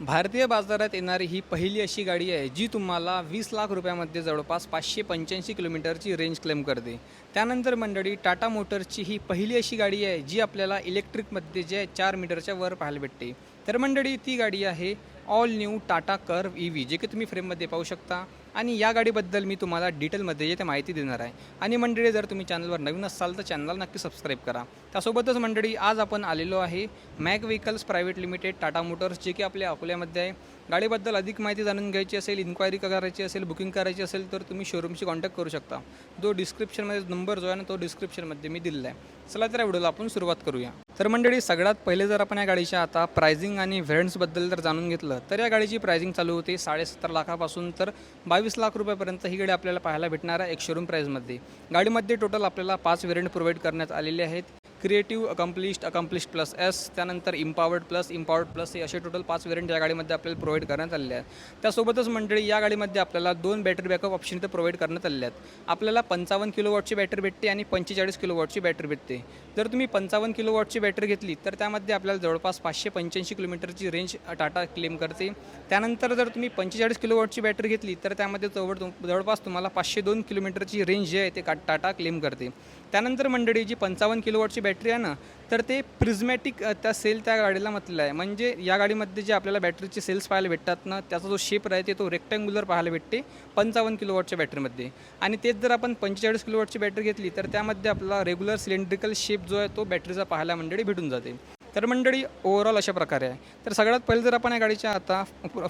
भारतीय बाजारात येणारी ही पहिली अशी गाडी आहे जी तुम्हाला 20 लाख रुपयामध्ये जवळपास 585 किलोमीटरची रेंज क्लेम करते. त्यानंतर मंडळी टाटा मोटर्सची ही पहिली अशी गाडी आहे जी आपल्याला इलेक्ट्रिकमध्ये जे 4 मीटरच्या वर पाहायला भेटते. तर मंडळी ती गाडी आहे all new Tata curve EV, जे की तुम्ही फ्रेममध्ये पाहू शकता. आणि या गाडीबद्दल मी तुम्हाला डिटेलमध्ये जे ते माहिती देणार आहे. आणि मंडळी जर तुम्ही चॅनलवर नवीन असाल तर चॅनलला नक्की सबस्क्राईब करा. त्यासोबतच मंडळी आज आपण आलेलो आहे Mag Vehicles Private Limited Tata Motors, जे की आपल्या अकोल्यामध्ये आहे. गाडीबद्दल अधिक माहिती जाणून घ्यायची असेल, इन्क्वायरी करायची असेल, बुकिंग करायची असेल तर तुम्ही शोरूमशी कॉन्टॅक्ट करू शकता. जो डिस्क्रिप्शनमध्ये नंबर जो आहे ना तो डिस्क्रिप्शनमध्ये मी दिलेला आहे. चला तर या व्हिडिओला आपण सुरुवात करूया. तर मंडळी सगळ्यात पहिले जर आपण या गाडीच्या आता प्राइसिंग आणि व्हेरियंट्सबद्दल जर जाणून घेतलं तर या गाडीची प्राइसिंग चालू होते 70.5 लाखापासून तर 22 लाख रुपयापर्यंत ही गाडी आपल्याला पाहायला भेटणार आहे एक शोरूम प्राईजमध्ये. गाडीमध्ये टोटल आपल्याला 5 व्हेरियंट प्रोव्हाइड करण्यात आलेले आहेत. क्रिएटिव्ह, अकम्प्लिश्ड प्लस S, त्यानंतर इम्पावर्ड प्लस हे असे टोटल 5 व्हेरियंट या गाडीमध्ये आपल्याला प्रोव्हाइड करण्यात आलेले आहेत. त्यासोबतच मंडळी या गाडीमध्ये आपल्याला 2 बॅटरी बॅकअप ऑप्शन इथं प्रोव्हाइड करण्यात आलेले आहेत. आपल्याला 55 किलोवॉटची बॅटरी भेटते आणि 45 किलोवॉटची बॅटरी भेटते. जर तुम्ही 55 किलोवॉटची बॅटरी घेतली तर त्यामध्ये आपल्याला जवळपास 585 किलोमीटरची रेंज टाटा क्लेम करते. त्यानंतर जर तुम्ही 45 किलोवॉटची बॅटरी घेतली तर त्यामध्ये जवळपास तुम्हाला 502 किलोमीटरची रेंज जी आहे ते टाटा क्लेम करते. त्यानंतर मंडळी जी 55 किलोवॉटची बॅटरी आहे ना तर ते प्रिझमॅटिक त्या सेल त्या गाडीला म्हटलेलं आहे. म्हणजे या गाडीमध्ये जे आपल्याला बॅटरीचे सेल्स पाहायला भेटतात ना त्याचा जो शेप राहते तो रेक्टँग्युलर पाहायला भेटते 55 किलोवॉटच्या बॅटरीमध्ये. आणि तेच जर आपण 45 किलोवॉटची बॅटरी घेतली तर त्यामध्ये आपला रेग्युलर सिलेंड्रिकल शेप जो आहे तो बॅटरीचा पाहायला मंडळी भेटून जाते. तर मंडळी ओव्हरऑल अशा प्रकारे आहे. तर सगळ्यात पहिले जर आपण या गाडीच्या आता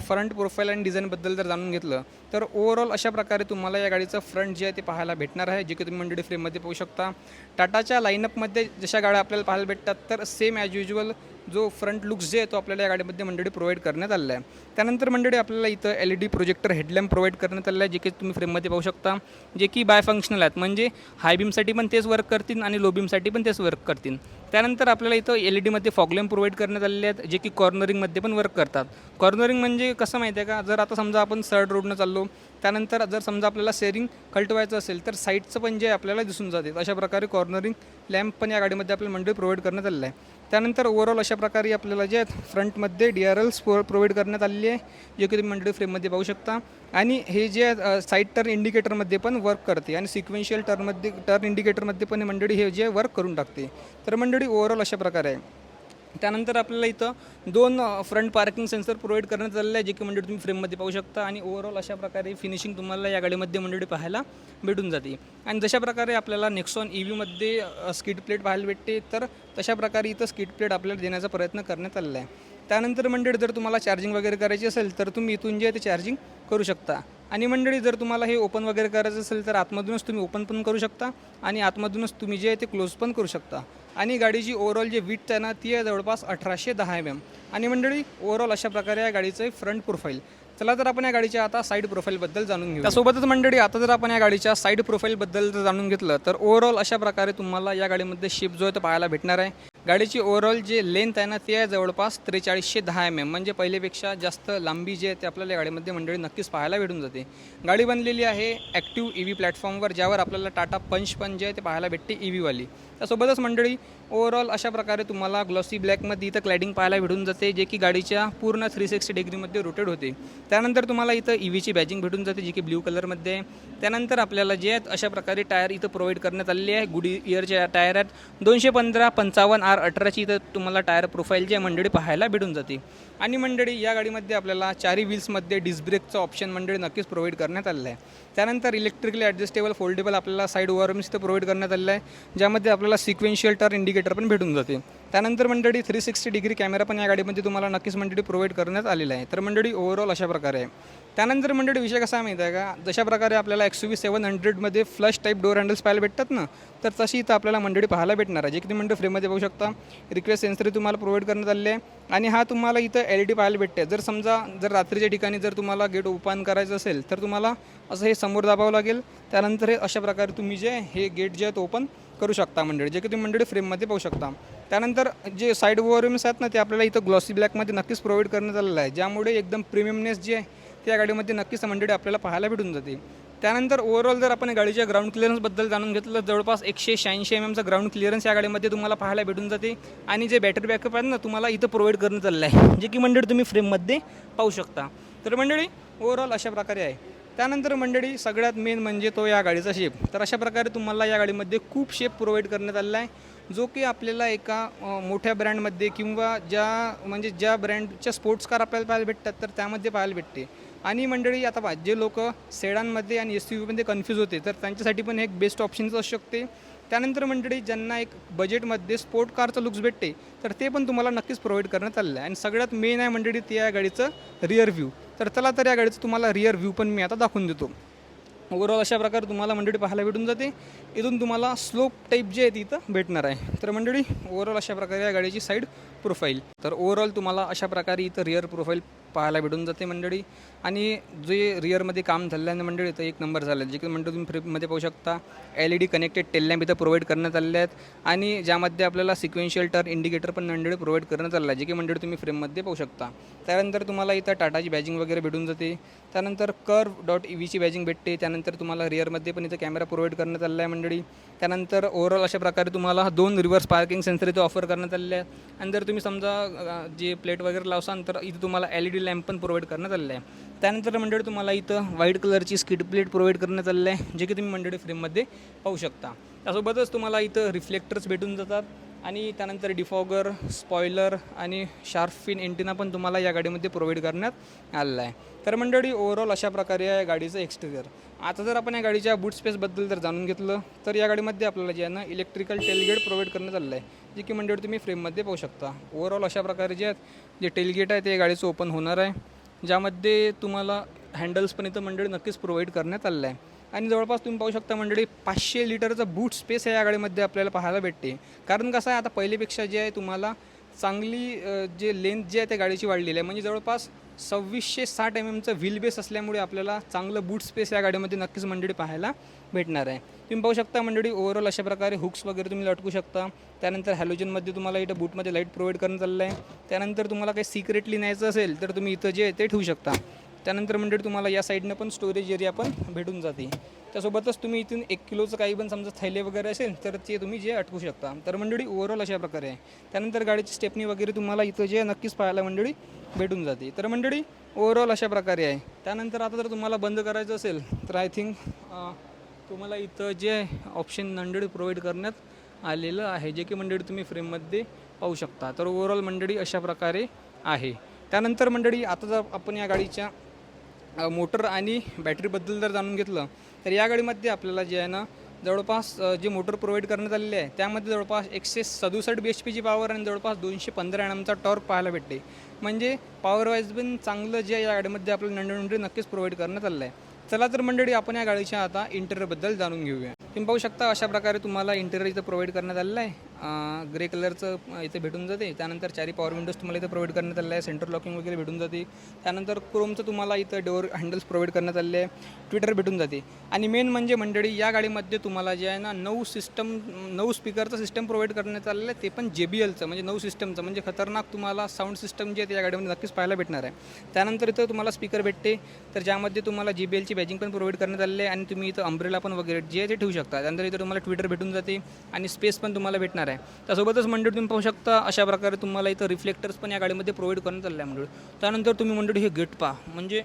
फ्रंट प्रोफाईल आणि डिझाईनबद्दल जर जाणून घेतलं तर ओव्हरऑल अशा प्रकारे तुम्हाला या गाडीचं फ्रंट जे आहे ते पाहायला भेटणार आहे, जे की तुम्ही मंडळी फ्रेममध्ये पाहू शकता. टाटाच्या लाईनअपमध्ये जशा गाड्या आपल्याला पाहायला भेटतात तर सेम ॲज युज्युअल जो फ्रंट लुक्स जे आहे तो आपल्याला या गाडीमध्ये मंडळी प्रोव्हाइड करण्यात आलेला आहे. त्यानंतर मंडळी आपल्याला इथं LED प्रोजेक्टर हेडलॅम्प प्रोव्हाइड करण्यात आलेला आहे, जे की तुम्ही फ्रेममध्ये पाहू शकता, जे की बाय फंक्शनल आहेत. म्हणजे हाय बीमसाठी पण तेच वर्क करतील आणि लो बीमसाठी पण तेच वर्क करतील. त्यानंतर आपल्याला इथं LEDमध्ये फॉग लॅम्प प्रोव्हाइड करण्यात आलेले आहेत, जे की कॉर्नरिंगमध्ये पण वर्क करतात. कॉर्नरिंग म्हणजे कसं माहिती आहे का, जर आता समजा आपण सर्ड रोडनं चाललो त्यानंतर जर समजा आपल्याला शेअरिंग कल्टवायचं असेल तर साईडचं पण जे आपल्याला दिसून जाते अशा प्रकारे कॉर्नरिंग लॅम्प पण या गाडीमध्ये आपल्याला मंडळी प्रोव्हाइड करण्यात आलेलं आहे. त्यानंतर ओव्हरऑल अशा प्रकारे आपल्याला जे फ्रंटमध्ये DRLs प्रोव्हाइड करण्यात आलेली आहे, जे की तुम्ही मंडळी फ्रेममध्ये पाहू शकता. आणि हे जे साईड टर्न इंडिकेटरमध्ये पण वर्क करते आणि सिक्वेन्शियल टर्न इंडिकेटरमध्ये पण मंडळी हे जे वर्क करून टाकते. तर मंडळी ओव्हरऑल अशा प्रकारे आहे. त्यानंतर आपल्याला इथं 2 फ्रंट पार्किंग सेन्सर प्रोव्हाइड करण्यात आलेलं आहे, जे की मंडळी तुम्ही फ्रेममध्ये पाहू शकता. आणि ओव्हरऑल अशा प्रकारे फिनिशिंग तुम्हाला या गाडीमध्ये मंडळी पाहायला भेटून जाते. आणि जशा प्रकारे आपल्याला नेक्सॉन EVमध्ये स्किड प्लेट पाहायला भेटते तर तशा प्रकारे इथं स्किड प्लेट आपल्याला देण्याचा प्रयत्न करण्यात आलेला आहे. त्यानंतर मंडळी जर तुम्हाला चार्जिंग वगैरे करायची असेल तर तुम्ही इथून जे आहे ते चार्जिंग करू शकता. आणि मंडळी जर तुम्हाला हे ओपन वगैरे करायचं असेल तर आतमधूनच तुम्ही ओपन पण करू शकता आणि आतमधूनच तुम्ही जे आहे ते क्लोज पण करू शकता. आणि गाडीची ओव्हरऑल जे विड्थ आहे ना ती आहे जवळपास 1810 mm. आणि मंडळी ओव्हरऑल अशा प्रकारे या गाडीचं फ्रंट प्रोफाईल. चला तर आपण या गाडीच्या आता साईड प्रोफाईलबद्दल जाणून घेऊ. त्यासोबतच मंडळी आता जर आपण या गाडीच्या साईड प्रोफाईलबद्दल जर जाणून घेतलं तर ओव्हरऑल अशा प्रकारे तुम्हाला या गाडीमध्ये शेप जो आहे तो पाहायला भेटणार आहे. गाडीची ओव्हरऑल जे लेंथ आहे ना ती आहे जवळपास 4310 mm. म्हणजे पहिलेपेक्षा जास्त लांबी जी आहे ते आपल्याला या गाडीमध्ये मंडळी नक्कीच पाहायला भेटून जाते. गाडी बनलेली आहे ॲक्टिव्ह EV प्लॅटफॉर्मवर, ज्यावर आपल्याला टाटा पंच पण जे आहे ते पाहायला भेटते EVवाली. त्यासोबतच मंडळी ओव्हरऑल अशा प्रकारे तुम्हाला ग्लॉसी ब्लॅकमध्ये इथं क्लॅडिंग पाहायला भेटून जाते, जे की गाडीच्या पूर्ण 360 डिग्रीमध्ये रोटेट होते. त्यानंतर तुम्हाला इथं EVची बॅजिंग भेटून जाते, जी की ब्ल्यू कलरमध्ये आहे. त्यानंतर आपल्याला जे आहेत अशा प्रकारे टायर इथं प्रोव्हाइड करण्यात आलेली आहे. गुड इयरचे टायर आहेत. 215, 55, R18ची इथं तुम्हाला टायर प्रोफाईल जी आहे मंडळी पाहायला भेटून जाते. आणि मंडळी या गाडीमध्ये आपल्याला 4 व्हील्समध्ये डिस्क ब्रेकचं ऑप्शन मंडळी नक्कीच प्रोव्हाइड करण्यात आलेलं आहे. त्यानंतर इलेक्ट्रिकली ॲडजस्टेबल फोल्डेबल आपल्याला साईड ओव्हरव्हील्स इथं प्रोव्हाइड करण्यात आलेलं आहे, ज्यामध्ये आपल्याला सिक्वेन्शियल टर्न इंडिकेटर पण भेटून जाते. त्यानंतर मंडळी 360 डिग्री कॅमेरा पण या गाडीमध्ये तुम्हाला नक्कीच मंडळी प्रोव्हाइड करण्यात आलेला आहे. तर मंडळी ओव्हरऑल अशा प्रकारे आहे. त्यानंतर मंडळी विषय कसा माहिती आहे का, जशा प्रकारे आपल्याला XUV 700मध्ये फ्लश टाईप डोअर हँडल्स पाहायला भेटतात ना तर तशी इथं आपल्याला मंडळी पाहायला भेटणार आहे, जे की तुम्ही मंडळी फ्रेममध्ये पाहू शकता. रिक्वेस्ट सेन्सर तुम्हाला प्रोव्हाइड करण्यात आले आहे. आणि हा तुम्हाला इथं LED पाहायला भेटते. जर रात्रीच्या ठिकाणी जर तुम्हाला गेट ओपन करायचं असेल तर तुम्हाला असं हे समोर दाबावं लागेल. त्यानंतर हे अशा प्रकारे तुम्ही जे हे गेट जे आहे तो ओपन करू शकता मंडळी, जे की तुम्ही मंडळी फ्रेममध्ये पाहू शकता. त्यानंतर जे साईड ओव्हरव्हील्स आहेत ना ते आपल्याला इथं ग्लॉसी ब्लॅकमध्ये नक्कीच प्रोव्हाइड करण्यात आलेलं आहे, ज्यामुळे एकदम प्रीमियमनेस जे आहे त्या गाडीमध्ये नक्कीच मंडळी आपल्याला पाहायला भेटून जाते. त्यानंतर ओव्हरऑल जर आपण गाडीच्या ग्राउंड क्लिअरन्सबद्दल जाणून घेतलं तर जवळपास 186 mm ग्राउंड क्लिअरन्स या गाडीमध्ये तुम्हाला पाहायला भेटून जाते. आणि जे बॅटरी बॅकअप आहे ना तुम्हाला इथं प्रोव्हाइड करण्यात आलेलं आहे, जे की मंडळी तुम्ही फ्रेममध्ये पाहू शकता. तर मंडळी ओव्हरऑल अशा प्रकारे आहे. त्यानंतर मंडळी सगळ्यात मेन म्हणजे तो या गाडीचा शेप. तर अशा प्रकारे तुम्हाला या गाडीमध्ये खूप शेप प्रोव्हाइड करण्यात आलेला आहे, जो की आपल्याला एका मोठ्या ब्रँडमध्ये किंवा ज्या ब्रँडच्या स्पोर्ट्स कार आपल्याला पाहायला भेटतात तर त्यामध्ये पाहायला भेटते. आणि मंडळी आता पहा, जे लोक सेडानमध्ये आणि SUVमध्ये कन्फ्यूज होते तर त्यांच्यासाठी पण एक बेस्ट ऑप्शन्स असू शकते. त्यानंतर मंडळी ज्यांना एक बजेटमध्ये स्पोर्ट कारचं लुक्स भेटते तर ते पण तुम्हाला नक्कीच प्रोव्हाइड करण्यात आलेलं आहे. आणि सगळ्यात मेन आहे मंडळी ते या गाडीचं रिअर व्ह्यू. तर चला तर या गाडीचं तुम्हाला रिअर व्ह्यू पण मी आता दाखवून देतो. ओव्हरऑल अशा प्रकारे तुम्हाला मंडळी पाहायला भेटून जाते. इथून तुम्हाला स्लोप टाईप जे आहे तिथं भेटणार आहे. तर मंडळी ओव्हरऑल अशा प्रकारे या गाडीची साईड प्रोफाईल. तर ओव्हरऑल तुम्हाला अशा प्रकारे इथं रिअर प्रोफाईल पाहायला भेटून जाते मंडळी. आणि जे रिअरमध्ये काम झाल्याने मंडळी तर एक नंबर झालं, जे की मंडळी तुम्ही फ्रेममध्ये पाहू शकता. LED कनेक्टेड टेल लॅम्प इथं प्रोव्हाइड करण्यात आलेले आहेत. आणि ज्यामध्ये आपल्याला सिक्वेन्शियल टर्न इंडिकेटर पण मंडळी प्रोव्हाइड करण्यात आलेला आहे, जे की मंडळी तुम्ही फ्रेममध्ये पाहू शकता. त्यानंतर तुम्हाला इथं टाटाची बॅजिंग वगैरे भेटून जाते. त्यानंतर curve.ev ची बॅजिंग भेटते. त्यानंतर तुम्हाला रिअरमध्ये पण इथं कॅमेरा प्रोव्हाइड करण्यात आलेला आहे मंडळी. त्यानंतर ओव्हरऑल अशा प्रकारे तुम्हाला 2 रिव्हर्स पार्किंग सेन्सर इथं ऑफर करण्यात आलेले आहेत. आणि जर तुम्ही समजा जे प्लेट वगैरे लावसाल तर इथं तुम्हाला LED लॅम्प पण प्रोव्हाइड करण्यात आलेला आहे. त्यानंतर मंडळी तुम्हाला इथं व्हाईट कलरची स्किड प्लेट प्रोव्हाइड करण्यात आलेली आहे, जे की तुम्ही मंडळी फ्रेममध्ये पाहू शकता. त्यासोबतच तुम्हाला इथं रिफ्लेक्टर्स भेटून जातात. आणि त्यानंतर डिफॉगर, स्पॉयलर आणि शार्प फिन एंटिना पण तुम्हाला या गाडीमध्ये प्रोव्हाइड करण्यात आलेला आहे. तर मंडळी ओव्हरऑल अशा प्रकारे आहे गाडीचं एक्सटेरियर. आता जर आपण या गाडीच्या बूट स्पेसबद्दल जर जाणून घेतलं तर या गाडीमध्ये आपल्याला जे आहे ना इलेक्ट्रिकल टेलगेट प्रोव्हाइड करण्यात आलेलं आहे, जे की मंडळी तुम्ही फ्रेममध्ये पाहू शकता. ओव्हरऑल अशा प्रकारे जे आहेत जे टेलगेट आहे ते गाडीचं ओपन होणार आहे, ज्यामध्ये तुम्हाला हँडल्स पण इथं मंडळी नक्कीच प्रोव्हाइड करण्यात आलेलं आहे. आणि जवळपास तुम्ही पाहू शकता मंडळी 500 लिटरचा बूट स्पेस आहे या गाडीमध्ये आपल्याला पाहायला भेटते. कारण कसं आहे आता पहिलेपेक्षा जे आहे तुम्हाला चांगली जे लेंथ जी आहे त्या गाडीची वाढलेली आहे. म्हणजे जवळपास 2660 mm व्हील बेस असल्यामुळे आपल्याला चांगलं बूट स्पेस या गाडीमध्ये नक्कीच मंडळी पाहायला भेटणार आहे. तुम्ही पाहू शकता मंडळी ओव्हरऑल अशा प्रकारे हुक्स वगैरे तुम्ही लटकू शकता. त्यानंतर हॅलोजनमध्ये तुम्हाला इथं बूटमध्ये लाईट प्रोव्हाइड करण्यात आलेलं आहे. त्यानंतर तुम्हाला काही सिक्रेटली न्यायचं असेल तर तुम्ही इथं जे आहे ते ठेवू शकता. त्यानंतर मंडळी तुम्हाला या साईडनं पण स्टोरेज एरिया पण भेटून जाते. त्यासोबतच तुम्ही इथून 1 किलोचं काही पण समजा थैले वगैरे असेल तर ते तुम्ही जे अटकू शकता. तर मंडळी ओव्हरऑल अशा प्रकारे आहे. त्यानंतर गाडीची स्टेपनी वगैरे तुम्हाला इथं जे नक्कीच पाहायला मंडळी भेटून जाते. तर मंडळी ओव्हरऑल अशा प्रकारे आहे. त्यानंतर आता जर तुम्हाला बंद करायचं असेल तर आय थिंक तुम्हाला इथं जे ऑप्शन मंडळी प्रोव्हाइड करण्यात आलेलं आहे, जे की मंडळी तुम्ही फ्रेममध्ये पाहू शकता. तर ओव्हरऑल मंडळी अशा प्रकारे आहे. त्यानंतर मंडळी आता जर आपण या गाडीच्या मोटर आणि बॅटरीबद्दल जर जाणून घेतलं तर या गाडीमध्ये आपल्याला जे आहे ना जवळपास जे मोटर प्रोव्हाइड करण्यात आलेले आहे त्यामध्ये जवळपास 167 BHPची पॉवर आणि जवळपास 215 Nmचा टॉर्क पाहायला भेटते. म्हणजे पॉवर वाईज पण चांगलं जे या गाडीमध्ये आपल्याला नंतर नक्कीच प्रोव्हाइड करण्यात आलेलं आहे. चला तर मंडळी आपण या गाडीच्या आता इंटेरियरबद्दल जाणून घेऊया. तुम्ही पाहू शकता अशा प्रकारे तुम्हाला इंटेरियर इथं प्रोव्हाइड करण्यात आलेलं आहे. ग्रे कलरचं इथे भेटून जाते. त्यानंतर 4 पॉवर विंडोज तुम्हाला इथं प्रोव्हाइड करण्यात आलेलं आहे. सेंटर लॉकिंग वगैरे भेटून जाते. त्यानंतर क्रोमचं तुम्हाला इथं डोअर हँडल्स प्रोव्हाइड करण्यात आलेले आहे. ट्विटर भेटून जाते. आणि मेन म्हणजे मंडळी या गाडीमध्ये तुम्हाला जे आहे ना 9 स्पीकरचं सिस्टम प्रोव्हाइड करण्यात आलेलं आहे, ते पण JBLचं म्हणजे 9 सिस्टमचं. म्हणजे खतरनाक तुम्हाला साऊंड सिस्टम जे आहे या गाडीमध्ये नक्कीच पाहायला भेटणार आहे. त्यानंतर इथं तुम्हाला स्पीकर भेटते, तर ज्यामध्ये तुम्हाला JBLची बॅजिंग पण प्रोव्हाइड करण्यात आलेली आहे. आणि तुम्ही इथं अंब्रेला पण वगैरे जे आहे ते ठेवू शकता. त्यानंतर इथं तुम्हाला ट्विटर भेटून जाते आणि स्पेस पण तुम्हाला भेटणार आहे. त्यासोबतच मंडळी तुम्ही पाहू शकता अशा प्रकारे तुम्हाला इथं रिफ्लेक्टर्स पण या गाडीमध्ये प्रोव्हाइड करण्यात आले आहे मंडळी. त्यानंतर तुम्ही मंडळी हे गेट पहा, म्हणजे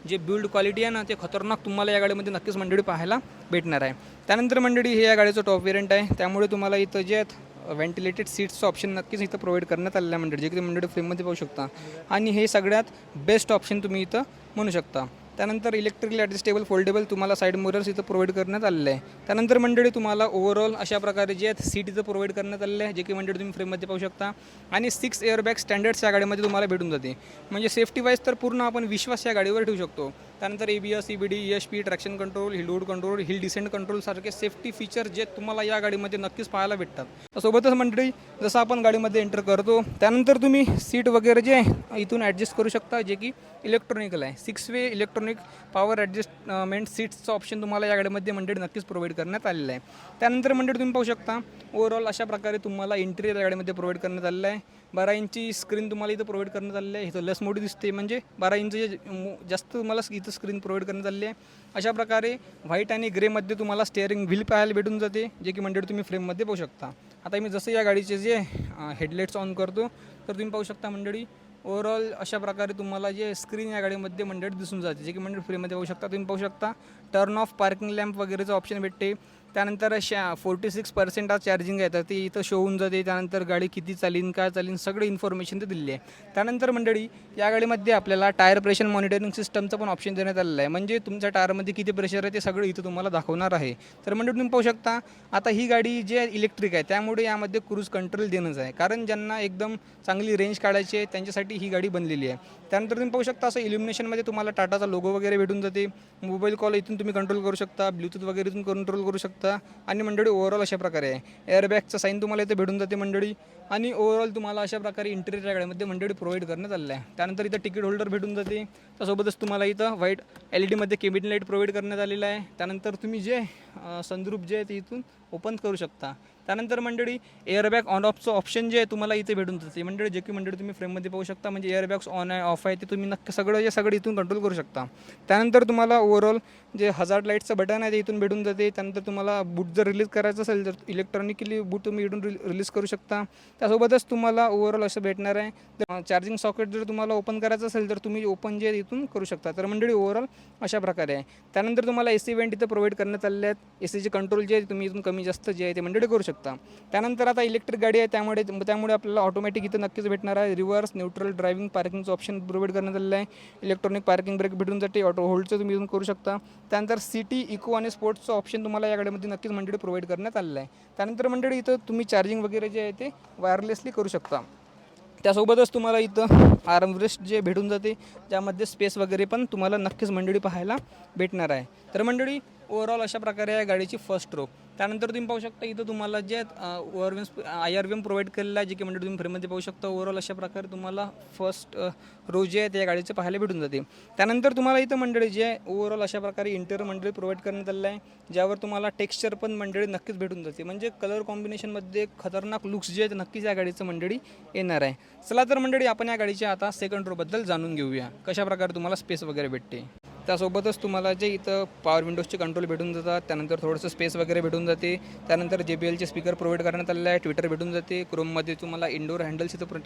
जे बिल्ड क्वालिटी आहे ना ते खतरनाक तुम्हाला या गाडीमध्ये नक्कीच मंडळी पाहायला भेटणार आहे. त्यानंतर मंडळी हे या गाडीचं टॉप वेरियंट आहे, त्यामुळे तुम्हाला इथं जे आहेत व्हेंटिलेटेड सीट्सचं ऑप्शन नक्कीच इथं प्रोव्हाइड करण्यात आलेलं आहे मंडळी, जे की मंडळी फ्रेममध्ये पाहू शकता. आणि हे सगळ्यात बेस्ट ऑप्शन तुम्ही इथं म्हणू शकता. त्यानंतर इलेक्ट्रिकली ॲडजस्टेबल फोल्डेबल तुम्हाला साईड मिरर्स इथं प्रोव्हाइड करण्यात आलेलं आहे. त्यानंतर मंडळी तुम्हाला ओव्हरऑल अशा प्रकारे जे आहेत सीट इथं प्रोव्हाइड करण्यात आलेलं आहे, जे की मंडळी तुम्ही फ्रेममध्ये पाहू शकता. आणि 6 एअरबॅग स्टँडर्ड्स या गाडीमध्ये तुम्हाला भेटून जाते. म्हणजे सेफ्टी वाईज तर पूर्ण आपण विश्वास या गाडीवर ठेवू शकतो. त्यानंतर ABS, CBD, ESP, traction control, hill load control, hill descent control सारखे सेफ्टी फीचर जे तुम्हाला या गाडीमध्ये नक्कीच पाहायला भेटतात. सोबतच मंडळी जसं आपण गाडीमध्ये एंटर करतो त्यानंतर तुम्ही सीट वगैरे जे इथून ॲडजस्ट करू शकता, जे की इलेक्ट्रॉनिकल आहे. 6 वे इलेक्ट्रॉनिक पॉवर ॲडजस्टमेंट सीट्सचं ऑप्शन तुम्हाला या गाडीमध्ये मंडळी नक्कीच प्रोव्हाइड करण्यात आलेलं आहे. त्यानंतर मंडळी तुम्ही पाहू शकता ओव्हरऑल अशा प्रकारे तुम्हाला इंटिरियर या गाडीमध्ये प्रोव्हाइड करण्यात आलेलं आहे. 12 इंची स्क्रीन तुम्हाला इथं प्रोव्हाइड करण्यात आलेलं आहे. इथं लेस मोठी दिसते, म्हणजे 12 इंच जे जास्त मला इथं इथं स्क्रीन प्रोव्हाइड करण्यात आली आहे. अशा प्रकारे व्हाईट आणि ग्रेमध्ये तुम्हाला स्टेअरिंग व्हील पाहायला भेटून जाते, जे की मंडळी तुम्ही फ्रेममध्ये पाहू शकता. आता मी जसं या गाडीचे जे हेडलाईट्स ऑन करतो तर तुम्ही पाहू शकता मंडळी ओव्हरऑल अशा प्रकारे तुम्हाला जे स्क्रीन या गाडीमध्ये मंडळी दिसून जाते, जे की मंडळी फ्रीमध्ये पाहू शकता. तुम्ही पाहू शकता टर्न ऑफ पार्किंग लॅम्प वगैरेचं ऑप्शन भेटते. त्यानंतर 46% चार्जिंग आहे तर ते इथं शो होऊन जाते. त्यानंतर गाडी किती चालीन काय चालीन सगळं इन्फॉर्मेशन ते दिली आहे. त्यानंतर मंडळी या गाडीमध्ये आपल्याला टायर प्रेशर मॉनिटरिंग सिस्टमचं पण ऑप्शन देण्यात आलेलं आहे, म्हणजे तुमच्या टायरमध्ये किती प्रेशर आहे ते सगळं इथं तुम्हाला दाखवणार आहे. तर मंडळी तुम्ही पाहू शकता आता ही गाडी जी इलेक्ट्रिक आहे त्यामुळे यामध्ये क्रूज कंट्रोल देणंच आहे, कारण ज्यांना एकदम चांगली रेंज काढायची आहे त्यांच्यासाठी ही गाडी बनलेली आहे. त्यानंतर तुम्ही पाहू शकता असं इल्युमिनेशनमध्ये तुम्हाला टाटाचा लोगो वगैरे भेटून जाते. मोबाईल कॉल इथून तुम्ही कंट्रोल करू शकता, ब्लूटूथ वगैरे इथून कंट्रोल करू शकता. आणि मंडळी ओव्हरऑल अशा प्रकारे आहे. एअरबॅगचं साईन तुम्हाला इथे भेटून जाते मंडळी. आणि ओव्हरऑल तुम्हाला अशा प्रकारे इंटेरियर या गाडीमध्ये मंडळी प्रोव्हाइड करण्यात आलेलं आहे. त्यानंतर इथं तिकीट होल्डर भेटून जाते. त्यासोबतच तुम्हाला इथं white LED cabin light provide करण्यात आलेला आहे. त्यानंतर तुम्ही जे सनरूफ जे आहे ते इथून ओपन करू शकता. त्यानंतर मंडळी एअरबॅग ऑन ऑफचं ऑप्शन जे आहे तुम्हाला इथे भेटून जाते मंडळी, जे की मंडळी तुम्ही फ्रेममध्ये पाहू शकता. म्हणजे एअरबॅग्स ऑन आहे ऑफ आहे ते तुम्ही नक्की सगळं इथून कंट्रोल करू शकता. त्यानंतर तुम्हाला ओव्हरऑल जे हजार्ड लाईटचं बटन आहे ते इथून भेटून जाते. त्यानंतर तुम्हाला बूट जर रिलीज करायचं असेल तर इलेक्ट्रॉनिकली बूट तुम्ही इथून रिलीज करू शकता. त्यासोबतच तुम्हाला ओव्हरऑल असं भेटणार आहे. चार्जिंग सॉकेट जर तुम्हाला ओपन करायचं असेल तर तुम्ही ओपन जे इथून करू शकता. तर मंडळी ओव्हरऑल अशा प्रकारे आहे. त्यानंतर तुम्हाला AC वेंट इथं प्रोव्हाइड करण्यात आलेले आहेत. ACचे कंट्रोल जे आहे तुम्ही इथून कमी जास्त जे आहे ते मंडळी करू शकता. त्यानंतर आता इलेक्ट्रिक गाडी आहे त्यामुळे आपल्याला ऑटोमॅटिक इथं नक्कीच भेटणार आहे. रिव्हर्स, न्यूट्रल, ड्रायव्हिंग, पार्किंगचं ऑप्शन प्रोव्हाइड करण्यात आलेलं आहे. इलेक्ट्रॉनिक पार्किंग ब्रेक भेटून जाते. ऑटो होल्डचं तुम्ही इथून करू शकता. त्यानंतर सिटी, इको आणि स्पोर्ट्सचं ऑप्शन तुम्हाला या गाडीमध्ये नक्कीच मंडळी प्रोव्हाइड करण्यात आलेलं आहे. त्यानंतर मंडळी इथं तुम्ही चार्जिंग वगैरे जे आहे ते वायरलेसली करू शकता. त्यासोबतच तुम्हाला इथं आर्मरेस्ट जे भेटून जाते, ज्यामध्ये स्पेस वगैरे पण तुम्हाला नक्कीच मंडळी पाहायला भेटणार आहे. तर मंडळी ओव्हरऑल अशा प्रकारे आहे गाडीची फर्स्ट रो. त्यानंतर तुम्ही पाहू शकता इथं तुम्हाला जे IRVM प्रोव्हाइड केलेलं आहे, जे की मंडळी तुम्ही फ्रेममध्ये पाहू शकता. ओव्हरऑल अशा प्रकारे तुम्हाला फर्स्ट रो जे आहे त्या गाडीचे पाहायला भेटून जाते. त्यानंतर तुम्हाला इथं मंडळी जे आहे ओव्हरऑल अशा प्रकारे इंटेरियर मंडळी प्रोव्हाइड करण्यात आलेलं आहे, ज्यावर तुम्हाला टेक्स्चर पण मंडळी नक्कीच भेटून जाते. म्हणजे कलर कॉम्बिनेशनमध्ये खतरनाक लुक्स जे आहेत नक्कीच या गाडीचं मंडळी येणार आहे. चला तर मंडळी आपण या गाडीच्या आता सेकंड रोबद्दल जाणून घेऊया, कशा प्रकारे तुम्हाला स्पेस वगैरे भेटते. त्यासोबतच तुम्हाला जे इथं पॉवर विंडोजचे कंट्रोल भेटून जातात. त्यानंतर थोडंसं स्पेस वगैरे भेटून जाते. त्यानंतर JBLचे स्पीकर प्रोव्हाइड करण्यात आलेलं आहे. ट्विटर भेटून जाते. क्रोममध्ये तुम्हाला इंडोर हँडल्स इथं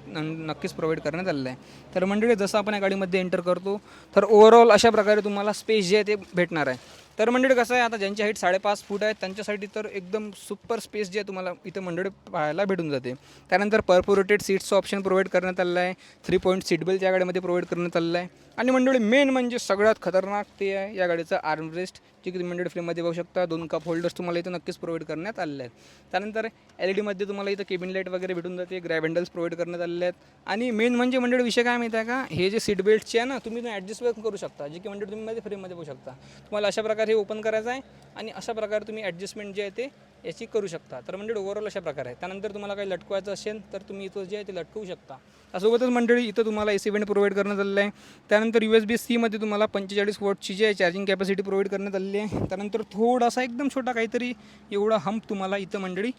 नक्कीच प्रोव्हाइड करण्यात आलेलं आहे. तर मंडळी जसं आपण या गाडीमध्ये एंटर करतो तर ओव्हरऑल अशा प्रकारे तुम्हाला स्पेस जे आहे ते भेटणार आहे. तर मंडळी कसं आहे आता ज्यांची हाईट 5.5 फूट आहे त्यांच्यासाठी तर एकदम सुपर स्पेस जे आहे तुम्हाला इथं मंडळी पाहायला भेटून जाते. त्यानंतर परफोरेटेड सीट्सचं ऑप्शन प्रोव्हाइड करण्यात आलेलं आहे. 3 पॉईंट सीट बेल्ट या गाडीमध्ये प्रोव्हाइड करण्यात आलेलं आहे. आणि मंडळी मेन म्हणजे सगळ्यात खतरनाक ते आहे या गाडीचं आर्मरेस्ट, जे की तुम्ही मंडळी फ्रेममध्ये पाहू शकता. 2 कप होल्डर्स तुम्हाला इथं नक्कीच प्रोव्हाइड करण्यात आलेले आहेत. त्यानंतर LED तुम्हाला इथं केबिन लाईट वगैरे भेटून जाते. ग्रॅब हँडल्स प्रोव्हाइड करण्यात आलेले आहेत. आणि मेन म्हणजे मंडळी विषय काय माहिती आहे का, हे जे सीट बेल्टचे आहे ना तुम्ही ॲडजस्ट करू शकता, जे की मंडळी तुम्ही मध्ये फ्रेममध्ये पाहू शकता. तुम्हाला अशा प्रकारे हे ओपन करायचं आहे आणि अशा प्रकारे तुम्ही ॲडजस्टमेंट जे आहे ते याची करू शकता. तर मंडळी ओव्हरऑल अशा प्रकारे आहे. त्यानंतर तुम्हाला काही लटकवायचं असेल तर तुम्ही इथं जे आहे ते लटकवू शकता. त्यासोबतच मंडळी इथं तुम्हाला AC वेंट प्रोव्हाइड करण्यात आलेलं आहे. त्यानंतर USB-C मध्ये तुम्हाला 45 वॉटची जी आहे चार्जिंग कॅपॅसिटी प्रोव्हाइड करण्यात आलेली आहे. त्यानंतर थोडासा एकदम छोटा काहीतरी एवढा हंप तुम्हाला इथं मंडळी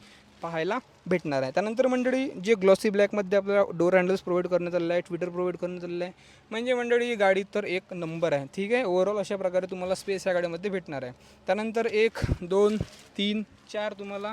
पाहायला भेटणार आहे. त्यानंतर मंडळी जे ग्लॉसी ब्लॅकमध्ये आपल्याला डोर हँडल्स प्रोव्हाइड करण्यात आलेलं आहे. ट्विटर प्रोव्हाइड करण्यात आलेलं आहे. म्हणजे मंडळी गाडी तर एक नंबर आहे. ठीक आहे, ओव्हरऑल अशा प्रकारे तुम्हाला स्पेस या गाडीमध्ये भेटणार आहे. त्यानंतर 1, 2, 3, 4 तुम्हाला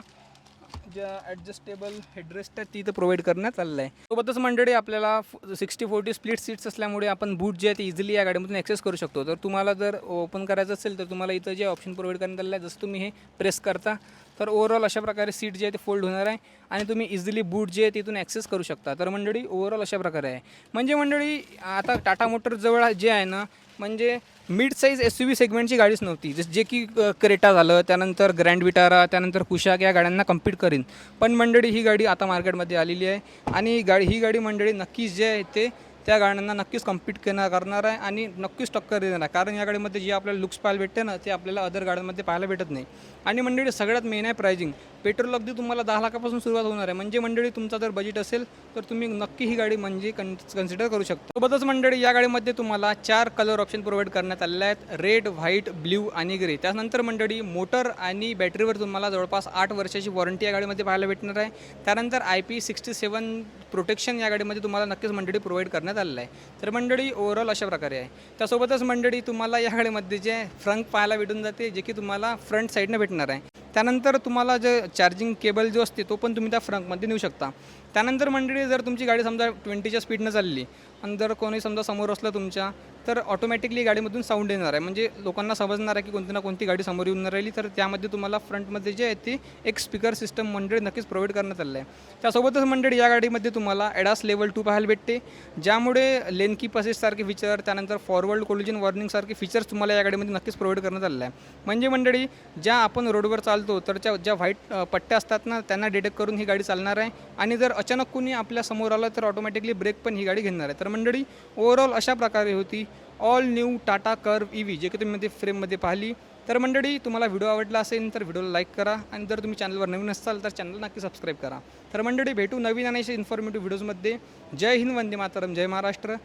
ज्या ॲडजस्टेबल हेडरेस्ट आहेत ती इथं प्रोव्हाइड करण्यात आलेलं आहे. सोबतच मंडळी आपल्याला 60-40 स्प्लिट सीट्स असल्यामुळे आपण बूट जे आहे ते इझिली या गाडीमधून ॲक्सेस करू शकतो. तर तुम्हाला जर ओपन करायचं असेल तर तुम्हाला इथं जे ऑप्शन प्रोव्हाइड करण्यात आलेलं आहे, जसं तुम्ही हे प्रेस करता तर ओव्हरऑल अशा प्रकारे सीट जे आहे ते फोल्ड होणार आहे आणि तुम्ही इझिली बूट जे आहे तिथून ॲक्सेस करू शकता. तर मंडळी ओव्हरऑल अशा प्रकारे आहे. म्हणजे मंडळी आता टाटा मोटर्सजवळ जे आहे ना, म्हणजे मिड साईज SUV सेगमेंटची गाडीच नव्हती, जे की क्रेटा झालं, त्यानंतर ग्रँड विटारा, त्यानंतर कुशाक या गाड्यांना कम्पीट करीन. पण मंडळी ही गाडी आता मार्केटमध्ये आलेली आहे आणि ही गाडी मंडळी नक्कीच जे आहे ते त्या गाड्यांना नक्कीच कम्पीट करणार आहे आणि नक्कीच टक्कर देणार आहे. कारण या गाडीमध्ये जे आपल्याला लुक्स पाहायला भेटते ना ते आपल्याला अदर गाड्यांमध्ये पाहायला भेटत नाही. आणि मंडळी सगळ्यात मेन आहे प्रायझिंग. पेट्रोल अगदी तुम्हाला 10 लाखापासून सुरुवात होणार आहे. म्हणजे मंडळी तुमचा जर बजेट असेल तर तुम्ही नक्की ही गाडी म्हणजे कन्सिडर करू शकता. सोबतच मंडळी या गाडीमध्ये तुम्हाला 4 कलर ऑप्शन प्रोव्हाइड करण्यात आलेले आहेत, रेड, व्हाईट, ब्ल्यू आणि ग्रे. त्यानंतर मंडळी मोटर आणि बॅटरीवर तुम्हाला जवळपास 8 वर्षाची वॉरंटी या गाडीमध्ये पाहायला भेटणार आहे. त्यानंतर IP67 प्रोटेक्शन या गाडीमध्ये तुम्हाला नक्कीच मंडळी प्रोव्हाइड करण्यात आलेलं आहे. तर मंडळी ओव्हरऑल अशा प्रकारे आहे. त्यासोबतच मंडळी तुम्हाला या गाडीमध्ये जे फ्रंट पाहायला भेटून जाते, जे की तुम्हाला फ्रंट साईडनं भेटणार आहे. त्यानंतर तुम्हाला जे चार्जिंग केबल जो असते तो पण तुम्ही त्या फ्रंटमध्ये नेऊ शकता. त्यानंतर मंडळी जर तुमची गाडी समजा 20च्या स्पीडनं चालली आणि जर कोणी समजा समोर असलं तुमच्या, तर ऑटोमॅटिकली गाडीमधून साऊंड येणार आहे. म्हणजे लोकांना समजणार आहे की कोणती ना कोणती गाडी समोर येऊन राहिली. तर त्यामध्ये तुम्हाला फ्रंटमध्ये जे आहे ते एक स्पीकर सिस्टम मंडळी नक्कीच प्रोव्हाइड करण्यात आलं आहे. त्यासोबतच मंडळी या गाडीमध्ये तुम्हाला ADAS लेवल 2 पाहायला भेटते, ज्यामुळे लेन कीप असिस्टसारखे फीचर, त्यानंतर फॉरवर्ड कोलिजन वॉर्निंगसारखे फीचर्स तुम्हाला या गाडीमध्ये नक्कीच प्रोव्हाइड करण्यात आलेलं आहे. म्हणजे मंडळी ज्या आपण रोडवर चालतो तर ज्या व्हाईट पट्ट्या असतात ना, त्यांना डिटेक्ट करून ही गाडी चालणार आहे. आणि जर अचानक कोणी आपल्या समोर आलं तर ऑटोमॅटिकली ब्रेक पण ही गाडी घेणार आहे. तर मंडळी ओव्हरऑल अशा प्रकारे होती all new Tata curve EV, जे की तुम्ही मध्ये फ्रेममध्ये पाहिली. तर मंडळी तुम्हाला व्हिडिओ आवडला असेल तर व्हिडिओला लाईक करा आणि जर तुम्ही चॅनलवर नवीन असाल तर चॅनल नक्की सबस्क्राईब करा. तर मंडळी भेटू नवीन आणि अशा इन्फॉर्मेटिव्ह व्हिडिओजमध्ये. जय हिंद, वंदे मातरम, जय महाराष्ट्र.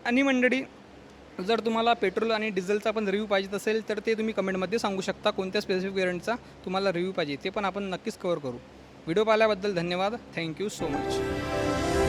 आणि मंडळी जर तुम्हाला पेट्रोल आणि डिझेलचा पण रिव्ह्यू पाहिजे असेल तर ते तुम्ही कमेंटमध्ये सांगू शकता, कोणत्या स्पेसिफिक वेरियंटचा तुम्हाला रिव्ह्यू पाहिजे ते पण आपण नक्कीच कव्हर करू. व्हिडिओ पाहिल्याबद्दल धन्यवाद. Thank you so much.